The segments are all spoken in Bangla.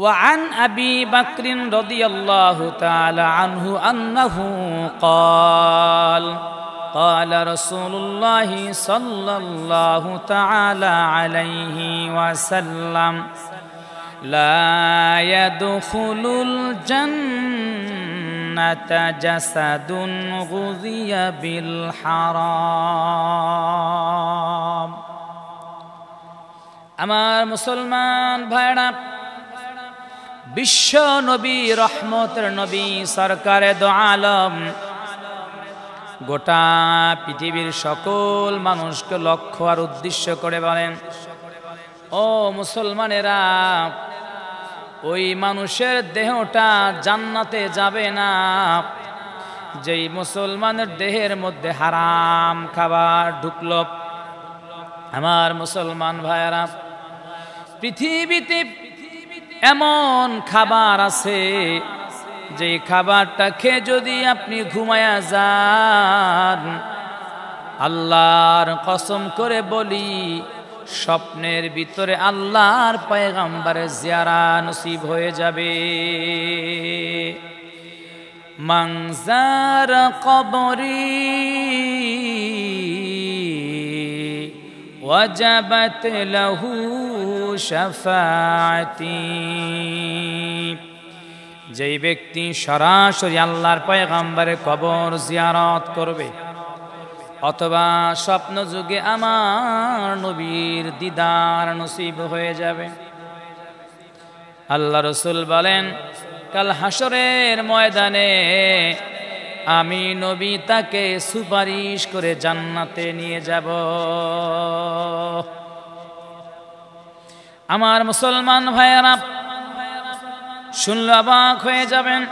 وعن أبي بكر رضي الله تعالى عنه أنه قال قال رسول الله صلى الله تعالى عليه وسلم لا يدخل الجنة جسد غذي بالحرام আমার মুসলমান ভাইরা বিশ্ব নবী রহমতের নবী সরকারে দো আলম গোটা পৃথিবীর সকল মানুষকে লক্ষ্য আর উদ্দেশ্য করে বলেন, ও মুসলমানেরা, ওই মানুষের দেহটা জান্নাতে যাবে না যেই মুসলমানের দেহের মধ্যে হারাম খাবার ঢুকলো। আমার মুসলমান ভাইয়েরা, পৃথিবীতে এমন খাবার আছে যে খাবারটা খেয়ে যদি আপনি ঘুমায়া যান, আল্লাহর কসম করে বলি স্বপ্নের ভিতরে আল্লাহর পয়গম্বরের জিয়ারত নসিব হয়ে যাবে। মানজার কবরি ওয়াজাবাত লাহু শাফাআতি, যেই ব্যক্তি সরাসরি আল্লাহর পয়গম্বরের কবর জিয়ারত করবে অথবা স্বপ্ন যুগে আমার নবীর দিদার নসিব হয়ে যাবে। আল্লাহ রসুল বলেন, কাল হাসরের ময়দানে আমি নবী তাকে সুপারিশ করে জান্নাতে নিয়ে যাব। আমার মুসলমান ভাইয়েরা, শুনলে অবাক হয়ে যাবেন।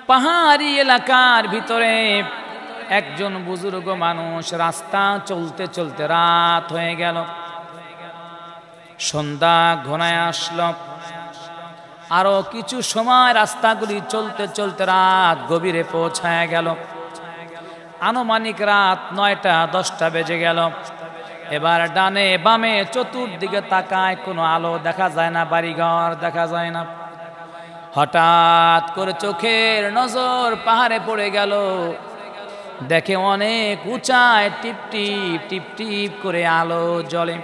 পাহাড়ি এলাকার ভিতরে একজন বুজুর্গ মানুষ রাস্তা চলতে চলতে রাত হয়ে গেল, সন্ধ্যা ঘনায় আসলো। আরো কিছু সময় রাস্তাগুলি চলতে চলতে রাত গভীরে পৌঁছায় গেল। আনুমানিক রাত 9টা-10টা বেজে গেল। এবার ডানে বামে চতুর্দিকে তাকায়, কোনো আলো দেখা যায় না, বাড়িঘর দেখা যায় না। হঠাৎ করে চোখের নজর পাহাড়ে পড়ে গেল। দেখে অনেক উঁচায় টিপ টিপ টিপ টিপ করে আলো জ্বলে।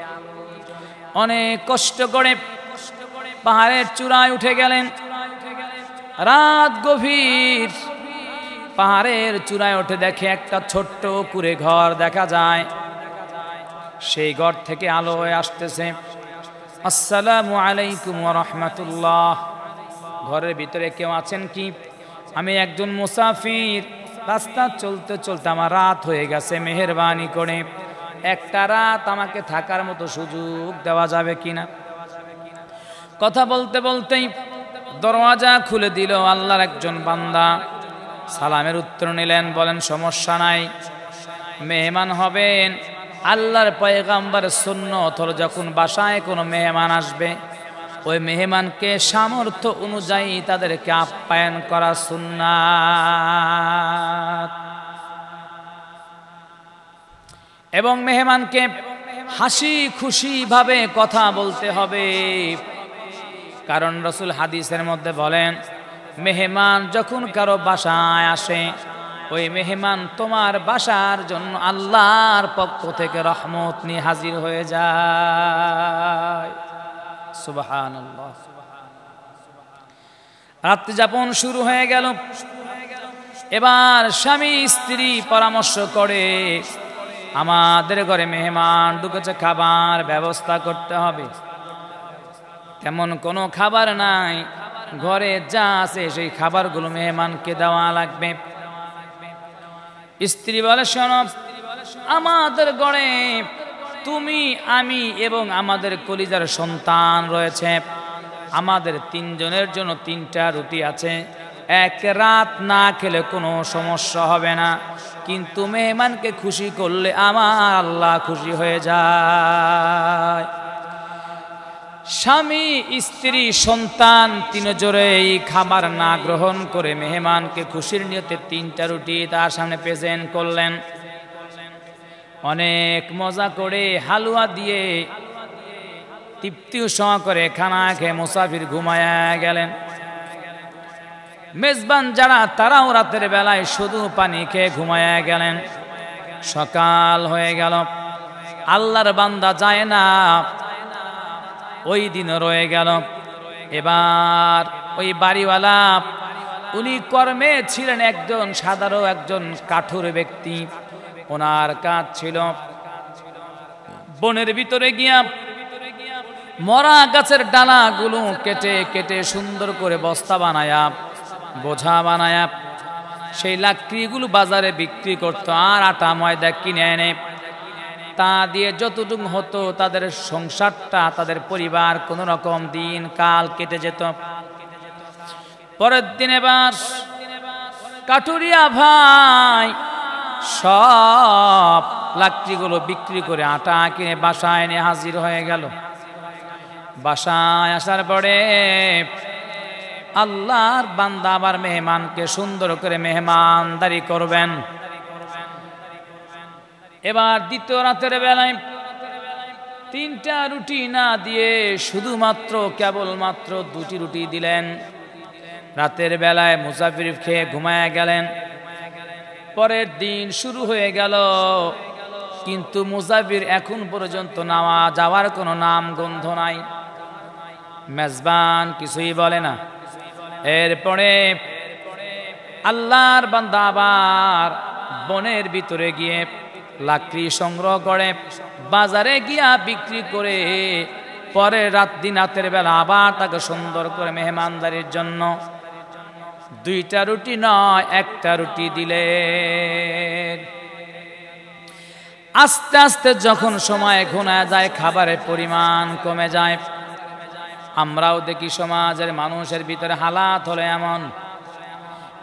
অনেক কষ্ট করে পাহাড়ের চূড়ায় উঠে গেলেন। রাত গভীর, পাহাড়ের চূড়ায় উঠে দেখে একটা ছোট্ট কুঁড়ে ঘর দেখা যায়। সেই ঘর থেকে আলো হয়ে আসতেছে। আসসালামু আলাইকুম ওয়া রাহমাতুল্লাহ। ঘরের ভিতরে কেউ আছেন কি? আমি একজন মুসাফির, রাস্তা চলতে চলতে আমার রাত হয়ে গেছে, মেহেরবানি করে একটা রাত আমাকে থাকার মতো সুযোগ দেওয়া যাবে কিনা? কথা বলতে বলতেই দরওয়াজা খুলে দিল আল্লাহর একজন বান্দা। সালামের উত্তর নিলেন, বলেন সমস্যা নাই, মেহমান হবেন। আল্লাহর পয়গম্বর সুন্নত হলো যখন বাসায় কোনো মেহমান আসবে, ওই মেহমানকে সামর্থ্য অনুযায়ী তাদেরকে আপ্যায়ন করা সুন্নাত, এবং মেহমানকে হাসি খুশি ভাবে কথা বলতে হবে। কারণ রাসূল হাদিসের মধ্যে বলেন, মেহমান যখন কারো বাসায় আসে, ওই মেহমান তোমার বাসার জন্য আল্লাহর পক্ষ থেকে রহমত নিয়ে হাজির হয়ে যায়। সুবহানাল্লাহ। রাত্রি যাপন শুরু হয়ে গেল। এবার স্বামী স্ত্রী পরামর্শ করে, আমাদের ঘরে মেহমান ঢুকেছে, খাবার ব্যবস্থা করতে হবে। তেমন কোনো খাবার নাই, ঘরে যা আছে সেই খাবারগুলো মেহমানকে দেওয়া লাগবে। স্ত্রী বলে, শোনো, আমাদের ঘরে তুমি, আমি এবং আমাদের কলিজার সন্তান রয়েছে। আমাদের 3 জনের জন্য 3টা রুটি আছে। এক রাত না খেলে কোনো সমস্যা হবে না, কিন্তু মেহমানকে খুশি করলে আমার আল্লাহ খুশি হয়ে যায়। স্বামী স্ত্রী সন্তান 3 জোরে এই খাবার না গ্রহণ করে মেহমানকে খুশির নিয়তে 3টা রুটি তার সামনে প্রেজেন্ট করলেন। অনেক মজা করে হালুয়া দিয়ে তৃপ্তি সহকারে খানা খেয়ে মুসাফির ঘুমায়া গেলেন। মেজবান যারা তারাও রাতের বেলায় শুধু পানি খেয়ে ঘুমায়া গেলেন। সকাল হয়ে গেল, আল্লাহর বান্দা যায় না, ওই দিন রয়ে গেল। এবার ওই বাড়িওয়ালা উনি কর্মে ছিলেন একজন সাধারণ একজন কাঠুর ব্যক্তি। ওনার কাজ ছিল বনের ভিতরে গিয়া মরা গাছের ডালাগুলো কেটে কেটে সুন্দর করে বস্তা বানায়া বোঝা বানায়া সেই লাকড়িগুলো বাজারে বিক্রি করতো, আর আটা ময়দা কিনে এনে তা দিয়ে যতটুকু হতো তাদের সংসারটা, তাদের পরিবার কোনো রকম দিন কাল কেটে যেত। পরের দিন এবার কাঠুরিয়া ভাই সব লাকড়িগুলো বিক্রি করে আটা কিনে বাসায় এনে হাজির হয়ে গেল। বাসায় আসার পরে আল্লাহর বান্দা আবার মেহমানকে সুন্দর করে মেহমানদারি করবেন। এবার দ্বিতীয় রাতের বেলায় 3টা রুটি না দিয়ে শুধুমাত্র কেবলমাত্র 2টি রুটি দিলেন। রাতের বেলায় মুসাফির খেয়ে ঘুমায়া গেলেন। পরের দিন শুরু হয়ে গেল, কিন্তু মুসাফির এখন পর্যন্ত নামা যাওয়ার কোনো নাম গন্ধ নাই। মেজবান কিছুই বলে না। এরপরে আল্লাহর বান্দা আবার বনের ভিতরে গিয়ে লাকড়ি সংগ্রহ করে বাজারে গিয়া বিক্রি করে পরে রাতের বেলা আবার তাকে সুন্দর করে মেহমানদারির জন্য 2টা রুটি নয় 1টা রুটি দিলেন। আস্তে আস্তে যখন সময় ঘনায় যায়, খাবারের পরিমাণ কমে যায়। আমরাও দেখি সমাজের মানুষের ভিতরে হালাত হলো এমন,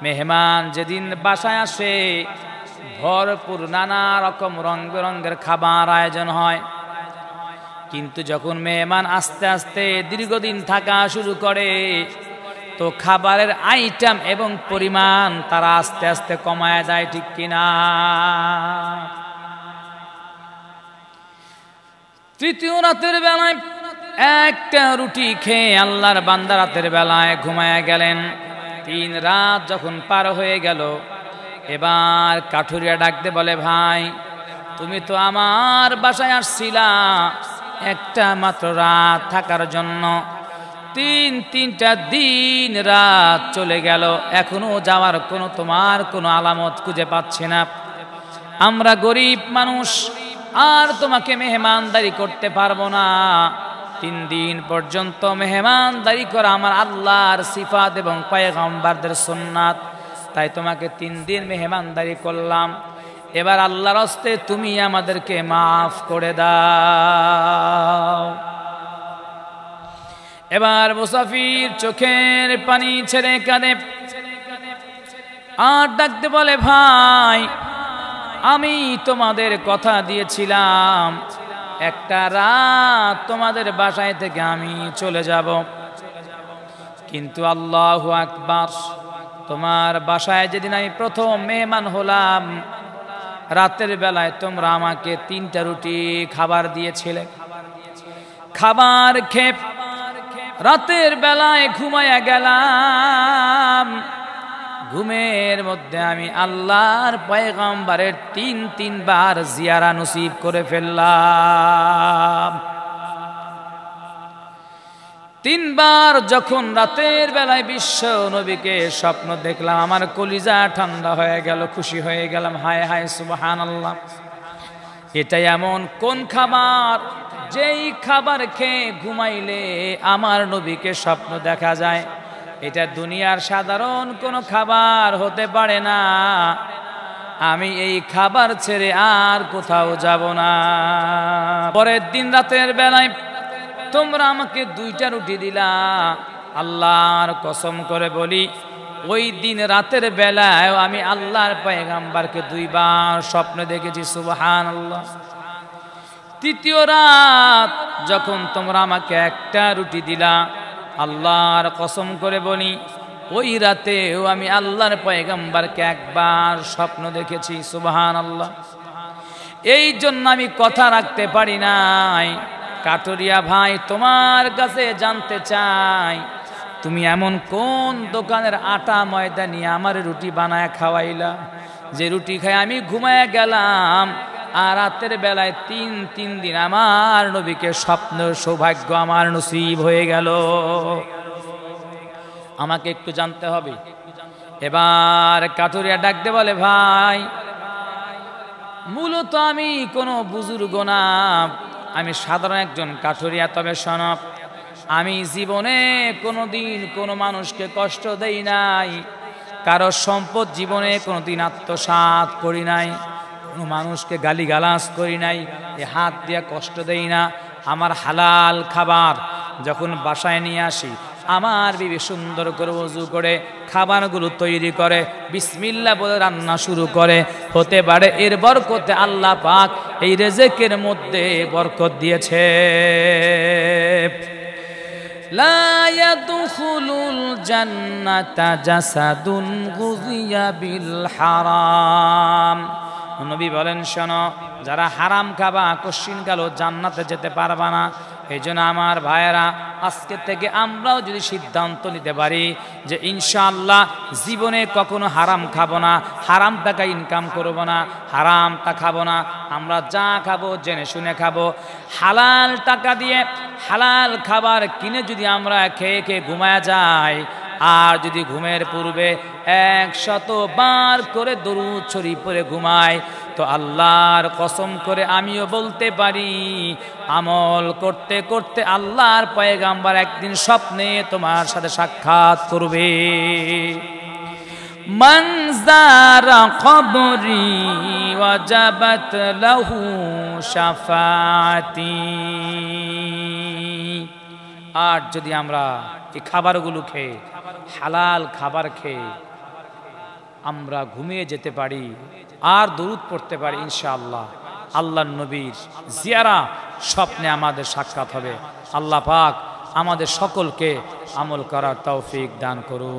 মেহমান যেদিন বাসায় আসে ভরপুর নানা রকম রং বেরঙের খাবার আয়োজন হয়, কিন্তু যখন মেহমান আস্তে আস্তে দীর্ঘদিন থাকা শুরু করে তো খাবারের আইটেম এবং পরিমাণ তারা আস্তে আস্তে কমায় যায়, ঠিক কিনা? তৃতীয় রাতের বেলায় 1টা রুটি খেয়ে আল্লাহর বান্দা রাতের বেলায় ঘুমায়া গেলেন। 3 রাত যখন পার হয়ে গেল, এবার কাঠুরিয়া ডাকতে বলে, ভাই তুমি তো আমার বাসায় আসছিলা একটা মাত্র রাত থাকার জন্য, 3টা দিন রাত চলে গেল, এখনো যাওয়ার তোমার কোনো আলামত খুঁজে পাচ্ছি না। আমরা গরিব মানুষ, আর তোমাকে মেহমানদারি করতে পারবো না। 3 দিন পর্যন্ত মেহমানদারি করা আমার আল্লাহর সিফাত এবং পয়গম্বরদের সুন্নাত, তাই তোমাকে 3 দিন মেহমানদারি করলাম। এবার আল্লাহর হস্তে তুমি আমাদেরকে মাফ করে দাও। এবার মুসাফির চোখের পানি ছেড়ে কাঁদে আর ডাকতে বলে, ভাই আমি তোমাদের কথা দিয়েছিলাম একটা রাত তোমাদের বাসায় থেকে আমি চলে যাব, কিন্তু আল্লাহু আকবার, তোমার বাসায় যেদিন আমি প্রথম মেহমান হলাম রাতের বেলায় তোমরা আমাকে 3টা রুটি খাবার দিয়েছিলে। খাবার খেয়ে রাতের বেলায় ঘুমায়া গেলাম। ঘুমের মধ্যে আমি আল্লাহর পয়গম্বরের 3 বার জিয়ারা নসিব করে ফেললাম। 3 বার যখন রাতের বেলায় বিশ্ব নবীকে স্বপ্ন দেখলাম, আমার কলিজা ঠান্ডা হয়ে গেল, খুশি হয়ে গেলাম। হায় হায় সুবহানাল্লাহ, এটা এমন কোন খাবার যেই খাবার খেয়ে ঘুমাইলে আমার নবীকে স্বপ্ন দেখা যায়? এটা দুনিয়ার সাধারণ কোনো খাবার হতে পারে না। আমি এই খাবার ছেড়ে আর কোথাও যাব না। পরের দিন রাতের বেলায় তোমরা আমাকে 2টা রুটি দিলা। আল্লাহর কসম করে বলি, ওই দিন রাতের বেলায় আমি আল্লাহর পয়গম্বরকে 2 বার স্বপ্ন দেখেছি। সুবহানাল্লাহ। তৃতীয় রাত যখন তোমরা আমাকে 1টা রুটি দিলা, আল্লাহর কসম করে বলি, ওই রাতেও আমি আল্লাহর পয়গম্বরকে 1 বার স্বপ্ন দেখেছি। সুবহানাল্লাহ। এই জন্য আমি কথা রাখতে পারি নাই। কাটুরিয়া ভাই তোমার কাছে জানতে চাই, তুমি এমন কোন দোকানের আটা ময়দা নিয়ে আমার রুটি বানায় খাওয়াইলা, যে রুটি খাই আমি ঘুমায় গেলাম, আর রাতের বেলায় তিন দিন আমার নবীকে স্বপ্ন সৌভাগ্য আমার নসিব হয়ে গেল। আমাকে একটু জানতে হবে। এবার কাটুরিয়া ডাকতে বলে, ভাই মূলত আমি কোনো বুজুর্গ না, আমি সাধারণ একজন কাঠুরিয়া, তবে শোনো, আমি জীবনে কোনোদিন কোনো মানুষকে কষ্ট দেই নাই, কারো সম্পদ জীবনে কোনোদিন আত্মসাৎ করি নাই, কোনো মানুষকে গালিগালাজ করি নাই, এ হাত দিয়ে কষ্ট দেই না। আমার হালাল খাবার যখন বাসায় নিয়ে আসি, আমার বিবি সুন্দর করে ওযু করে খাবারগুলো তৈরি করে বিসমিল্লাহ বলে রান্না শুরু করে। হতে পারে এর বরকতে আল্লাহ পাক এই রিজিকের মধ্যে বরকত দিয়েছে। লা ইয়াদখুলুল জান্নাতা জাসাদুন গুযিয়া বিল হারাম। নবী বলেন, শোনো, যারা হারাম খাবা কশিনকালও জান্নাতে যেতে পারবা না। এই জন্য আমার ভাইয়েরা, আজকে থেকে আমরাও যদি সিদ্ধান্ত নিতে পারি যে ইনশাআল্লাহ জীবনে কখনো হারাম খাবো না, হারাম টাকা ইনকাম করব না, হারামটা খাবো না, আমরা যা খাবো জেনে শুনে খাবো, হালাল টাকা দিয়ে হালাল খাবার কিনে যদি আমরা খেয়ে খেয়ে ঘুমায়া যাই, আর যদি ঘুমের পূর্বে 100 বার করে দরুদ শরীফ পড়ে ঘুমাই, তো আল্লাহর কসম করে আমিও বলতে পারি, আমল করতে করতে আল্লাহর পয়গাম্বার একদিন স্বপ্নে তোমার সাথে সাক্ষাৎ করবে। মান যারা কবরি ওয়াজাবাত লাহু শাফাতি। আর যদি আমরা এই খাবারগুলো খেয়ে, হালাল খাবার খেয়ে আমরা ঘুমিয়ে যেতে পারি আর দরুদ পড়তে পারি, ইনশাআল্লাহ আল্লাহর নবীর জিয়ারা স্বপ্নে আমাদের সাক্ষাৎ হবে। আল্লাহ পাক আমাদের সকলকে আমল করার তৌফিক দান করুন।